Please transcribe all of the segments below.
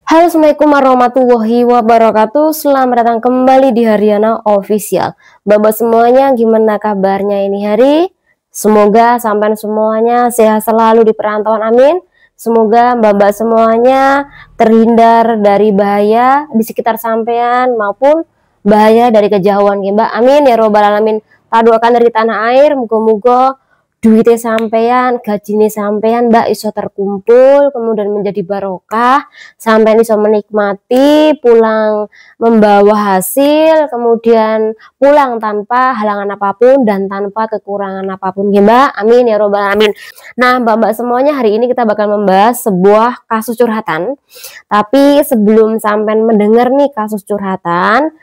Halo, Assalamualaikum warahmatullahi wabarakatuh. Selamat datang kembali di Haryana Official. Bapak semuanya, gimana kabarnya ini hari? Semoga sampai semuanya sehat selalu di perantauan, amin. Semoga bapak semuanya terhindar dari bahaya di sekitar sampean maupun bahaya dari kejauhan, ya Mbak. Amin ya robbal alamin. Paduakan dari tanah air, muga-muga duitnya sampean, gajinya sampean Mbak iso terkumpul, kemudian menjadi barokah, sampean iso menikmati, pulang membawa hasil, kemudian pulang tanpa halangan apapun dan tanpa kekurangan apapun, ya Mbak. Amin ya robbal alamin. Nah, Mbak-mbak semuanya, hari ini kita bakal membahas sebuah kasus curhatan. Tapi sebelum sampean mendengar nih kasus curhatan,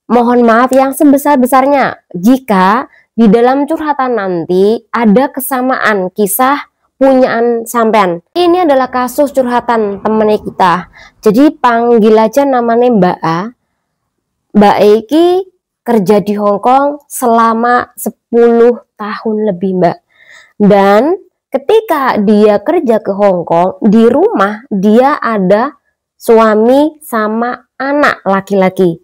mohon maaf yang sebesar-besarnya jika di dalam curhatan nanti ada kesamaan kisah punyaan sampean. Ini adalah kasus curhatan temen kita. Jadi panggil aja namanya Mbak A. Mbak A ini kerja di Hong Kong selama 10 tahun lebih, Mbak. Dan ketika dia kerja ke Hong Kong, di rumah dia ada suami sama anak laki-laki.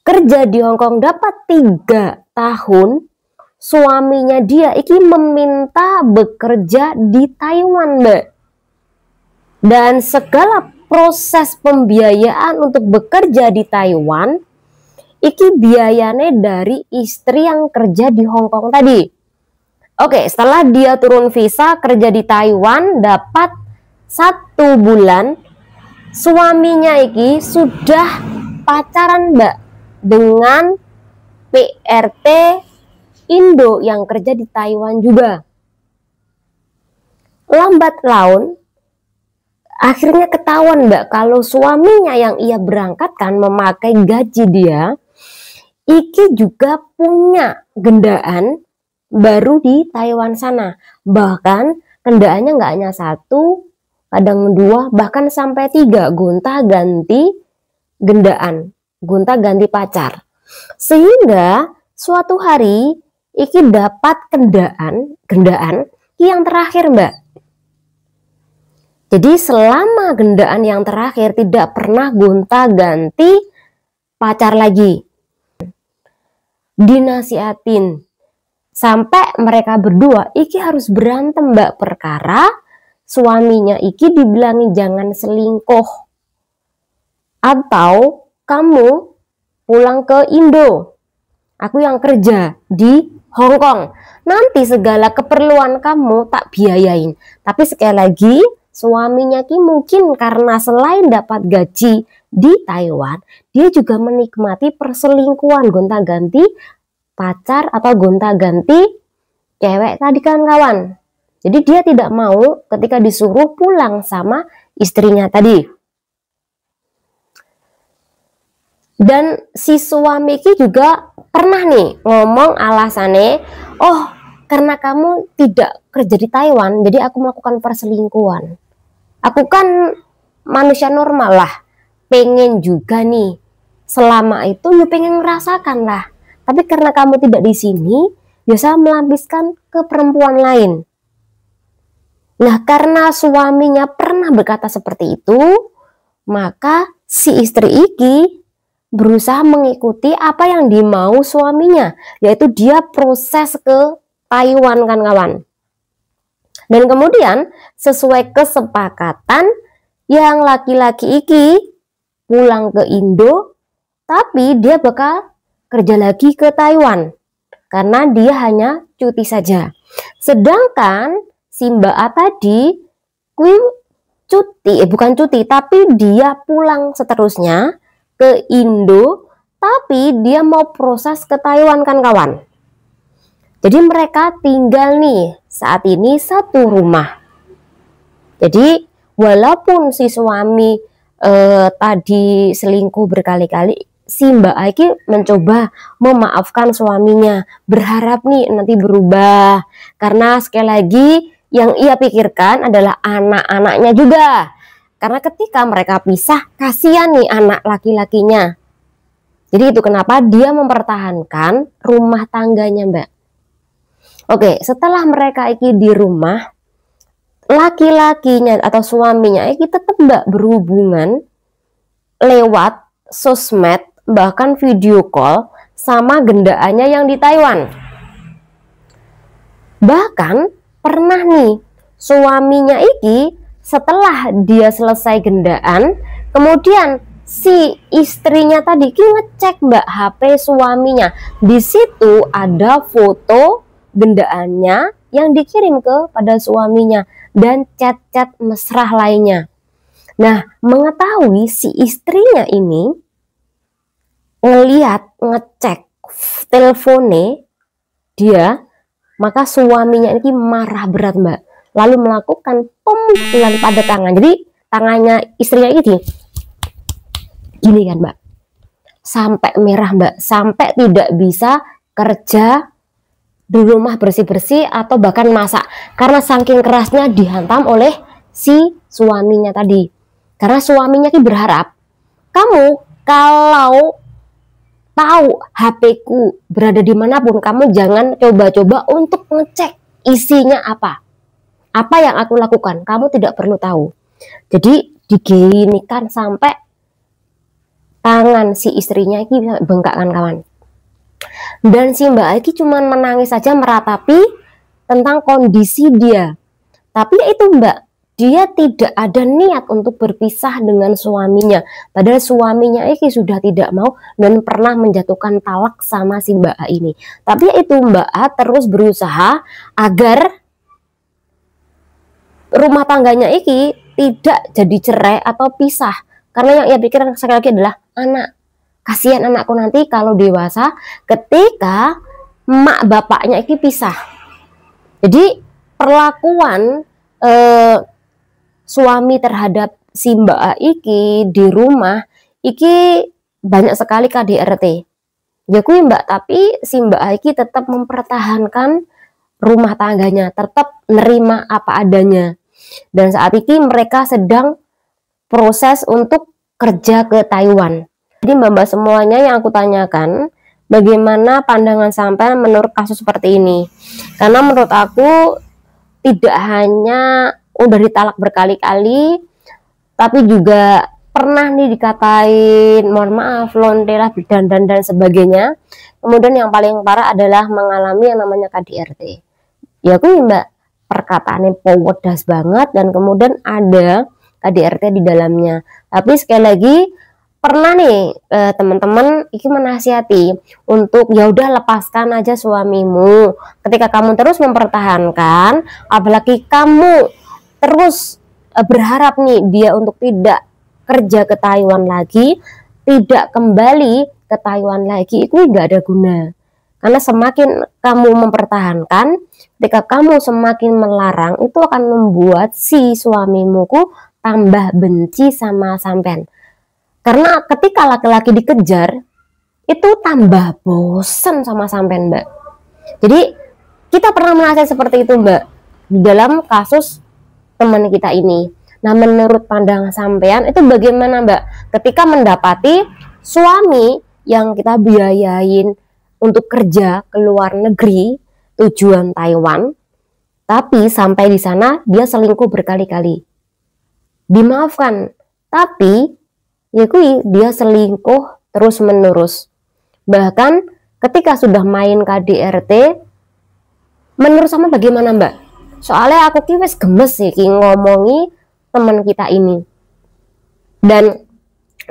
Kerja di Hong Kong dapat 3 tahun, suaminya dia iki meminta bekerja di Taiwan, Mbak. Dan segala proses pembiayaan untuk bekerja di Taiwan iki biayanya dari istri yang kerja di Hong Kong tadi. Oke, setelah dia turun visa kerja di Taiwan dapat 1 bulan, suaminya iki sudah pacaran, Mbak, dengan PRT Indo yang kerja di Taiwan juga. Lambat laun akhirnya ketahuan, Mbak, kalau suaminya yang ia berangkatkan memakai gaji dia iki juga punya gendaan baru di Taiwan sana. Bahkan gendaannya nggak hanya 1, kadang 2, bahkan sampai 3, gonta-ganti gendaan, gonta-ganti pacar. Sehingga suatu hari iki dapat gendaan yang terakhir, Mbak. Jadi selama gendaan yang terakhir tidak pernah gonta-ganti pacar lagi. Dinasihatin sampai mereka berdua iki harus berantem, Mbak, perkara suaminya iki dibilangi jangan selingkuh atau kamu pulang ke Indo, aku yang kerja di Hong Kong, nanti segala keperluan kamu tak biayain. Tapi sekali lagi suaminya ki mungkin karena selain dapat gaji di Taiwan, dia juga menikmati perselingkuhan, gonta-ganti pacar atau gonta-ganti cewek tadi kan kawan. Jadi dia tidak mau ketika disuruh pulang sama istrinya tadi. Dan si suami ki juga pernah nih ngomong alasannya, oh karena kamu tidak kerja di Taiwan, jadi aku melakukan perselingkuhan. Aku kan manusia normal lah, pengen juga nih, selama itu ya pengen ngerasakan lah. Tapi karena kamu tidak di sini, biasa melampiaskan ke perempuan lain. Nah, karena suaminya pernah berkata seperti itu, maka si istri iki berusaha mengikuti apa yang dimau suaminya, yaitu dia proses ke Taiwan kan kawan. Dan kemudian sesuai kesepakatan yang laki-laki iki pulang ke Indo, tapi dia bakal kerja lagi ke Taiwan karena dia hanya cuti saja. Sedangkan si Mbak A tadi bukan cuti, tapi dia pulang seterusnya ke Indo, tapi dia mau proses ke Taiwan kan kawan. Jadi mereka tinggal nih saat ini satu rumah. Jadi walaupun si suami tadi selingkuh berkali-kali, si Mbak Aiki mencoba memaafkan suaminya, berharap nih nanti berubah. Karena sekali lagi yang ia pikirkan adalah anak-anaknya juga. Karena ketika mereka pisah, kasihan nih anak laki-lakinya. Jadi itu kenapa dia mempertahankan rumah tangganya, Mbak. Oke, setelah mereka iki di rumah, laki-lakinya atau suaminya iki tetap mbak berhubungan lewat sosmed, bahkan video call sama gendaannya yang di Taiwan. Bahkan pernah nih suaminya iki setelah dia selesai gendaan, kemudian si istrinya tadi ngecek mbak HP suaminya. Di situ ada foto gendaannya yang dikirim kepada suaminya dan chat-chat mesra lainnya. Nah, mengetahui si istrinya ini ngecek teleponnya dia, maka suaminya ini marah berat mbak, lalu melakukan pemukulan pada tangan. Jadi tangannya istrinya ini gini kan mbak, sampai merah mbak, sampai tidak bisa kerja di rumah bersih-bersih atau bahkan masak, karena saking kerasnya dihantam oleh si suaminya tadi. Karena suaminya ini berharap, kamu kalau tahu HP-ku berada dimanapun, kamu jangan coba-coba untuk ngecek isinya apa yang aku lakukan, kamu tidak perlu tahu. Jadi diginikan sampai tangan si istrinya ini bengkak kan kawan. Dan si Mbak Aki cuman menangis saja meratapi tentang kondisi dia. Tapi ya itu Mbak, dia tidak ada niat untuk berpisah dengan suaminya. Padahal suaminya Aki sudah tidak mau dan pernah menjatuhkan talak sama si Mbak A ini. Tapi ya itu Mbak A terus berusaha agar rumah tangganya Iki tidak jadi cerai atau pisah. Karena yang ia pikirkan sekali lagi adalah anak. Kasihan anakku nanti kalau dewasa ketika emak bapaknya iki pisah. Jadi perlakuan suami terhadap si Mbak A iki di rumah iki banyak sekali KDRT. Ya kui Mbak, tapi si Mbak A iki tetap mempertahankan rumah tangganya, tetap nerima apa adanya. Dan saat ini mereka sedang proses untuk kerja ke Taiwan. Jadi mbak-mbak semuanya yang aku tanyakan, bagaimana pandangan sampean menurut kasus seperti ini? Karena menurut aku tidak hanya udah ditalak berkali-kali, tapi juga pernah nih dikatain mohon maaf lonte lah dan sebagainya. Kemudian yang paling parah adalah mengalami yang namanya KDRT. Ya aku mbak, perkataannya pedas banget dan kemudian ada KDRT di dalamnya. Tapi sekali lagi pernah nih teman-teman iki menasihati untuk ya udah lepaskan aja suamimu. Ketika kamu terus mempertahankan, apalagi kamu terus berharap nih dia untuk tidak kerja ke Taiwan lagi, tidak kembali ke Taiwan lagi, itu nggak ada guna. Karena semakin kamu mempertahankan, ketika kamu semakin melarang, itu akan membuat si suamimu tambah benci sama sampean. Karena ketika laki-laki dikejar, itu tambah bosan sama sampean mbak. Jadi kita pernah merasa seperti itu mbak, di dalam kasus teman kita ini. Nah menurut pandangan sampean itu bagaimana mbak? Ketika mendapati suami yang kita biayain untuk kerja ke luar negeri, tujuan Taiwan, tapi sampai di sana dia selingkuh berkali-kali. Dimaafkan, tapi ya kui dia selingkuh terus menerus. Bahkan ketika sudah main KDRT, menurut sama bagaimana mbak? Soalnya aku wis gemes sih ngomongi teman kita ini. Dan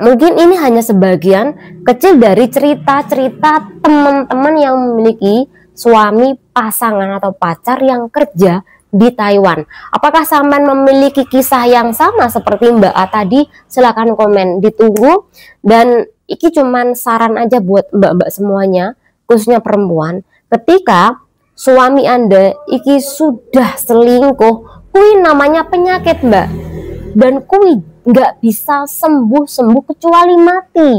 mungkin ini hanya sebagian kecil dari cerita-cerita teman-teman yang memiliki suami, pasangan atau pacar yang kerja di Taiwan. Apakah sampean memiliki kisah yang sama seperti Mbak A tadi? Silahkan komen, ditunggu. Dan iki cuman saran aja buat mbak-mbak semuanya, khususnya perempuan. Ketika suami Anda iki sudah selingkuh, kui namanya penyakit mbak. Dan kui nggak bisa sembuh-sembuh kecuali mati.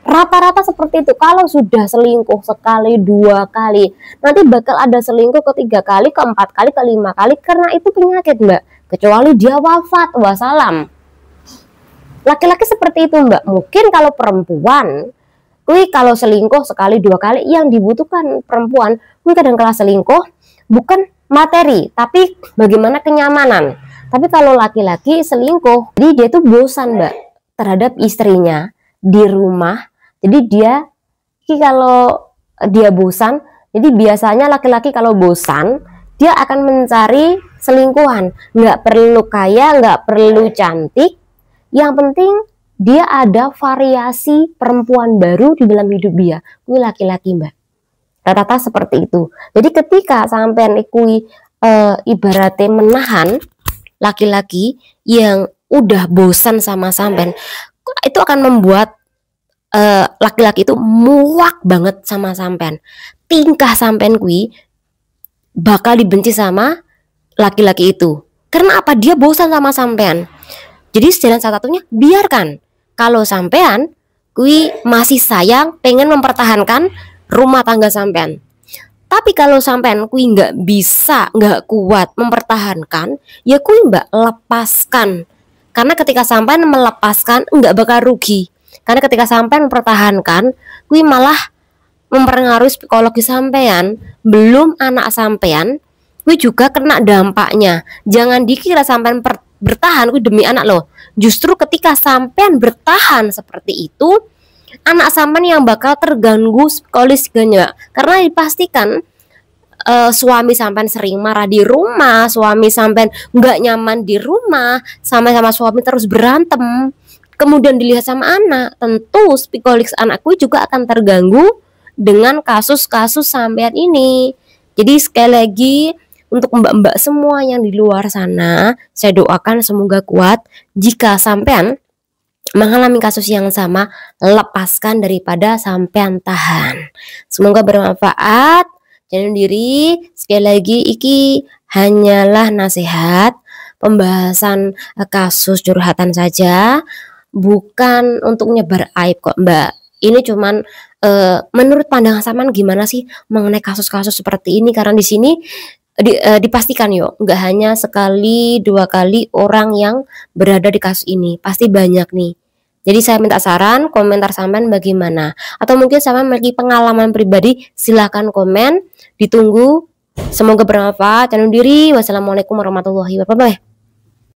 Rata-rata seperti itu. Kalau sudah selingkuh sekali, 2 kali, nanti bakal ada selingkuh ketiga kali, keempat kali, kelima kali, karena itu penyakit mbak. Kecuali dia wafat, wassalam. Laki-laki seperti itu mbak. Mungkin kalau perempuan, kui kalau selingkuh sekali 2 kali, yang dibutuhkan perempuan, kui kadang kala selingkuh bukan materi, tapi bagaimana kenyamanan. Tapi kalau laki-laki selingkuh, jadi dia tuh bosan Mbak terhadap istrinya di rumah. Jadi dia kalau dia bosan, jadi biasanya laki-laki kalau bosan dia akan mencari selingkuhan. Nggak perlu kaya, nggak perlu cantik, yang penting dia ada variasi perempuan baru di dalam hidup dia. Ini laki-laki Mbak, rata-rata seperti itu. Jadi ketika sampean ikui ibaratnya menahan laki-laki yang udah bosan sama sampean, itu akan membuat laki-laki itu muak banget sama sampean. Tingkah sampean kui bakal dibenci sama laki-laki itu. Karena apa? Dia bosan sama sampean. Jadi jalan satu-satunya biarkan. Kalau sampean kui masih sayang, pengen mempertahankan rumah tangga sampean. Tapi kalau sampean kui nggak bisa, nggak kuat mempertahankan, ya kui mbak lepaskan. Karena ketika sampean melepaskan nggak bakal rugi. Karena ketika sampean mempertahankan, kui malah mempengaruhi psikologi sampean. Belum anak sampean, kui juga kena dampaknya. Jangan dikira sampean bertahan kui demi anak loh. Justru ketika sampean bertahan seperti itu, anak sampean yang bakal terganggu psikologisnya. Karena dipastikan suami sampean sering marah di rumah, suami sampean nggak nyaman di rumah, sama suami terus berantem, kemudian dilihat sama anak, tentu psikologis anakku juga akan terganggu dengan kasus-kasus sampean ini. Jadi sekali lagi untuk mbak-mbak semua yang di luar sana, saya doakan semoga kuat. Jika sampean mengalami kasus yang sama, lepaskan daripada sampean tahan. Semoga bermanfaat. Jangan diri. Sekali lagi iki hanyalah nasihat, pembahasan kasus curhatan saja, bukan untuk nyebar aib kok Mbak. Ini cuman menurut pandangan sampean gimana sih mengenai kasus-kasus seperti ini? Karena di sini dipastikan yuk, nggak hanya sekali dua kali orang yang berada di kasus ini, pasti banyak nih. Jadi saya minta saran, komentar sampean bagaimana, atau mungkin sampean memiliki pengalaman pribadi, silahkan komen, ditunggu. Semoga bermanfaat. Jangan diri. Wassalamualaikum warahmatullahi wabarakatuh.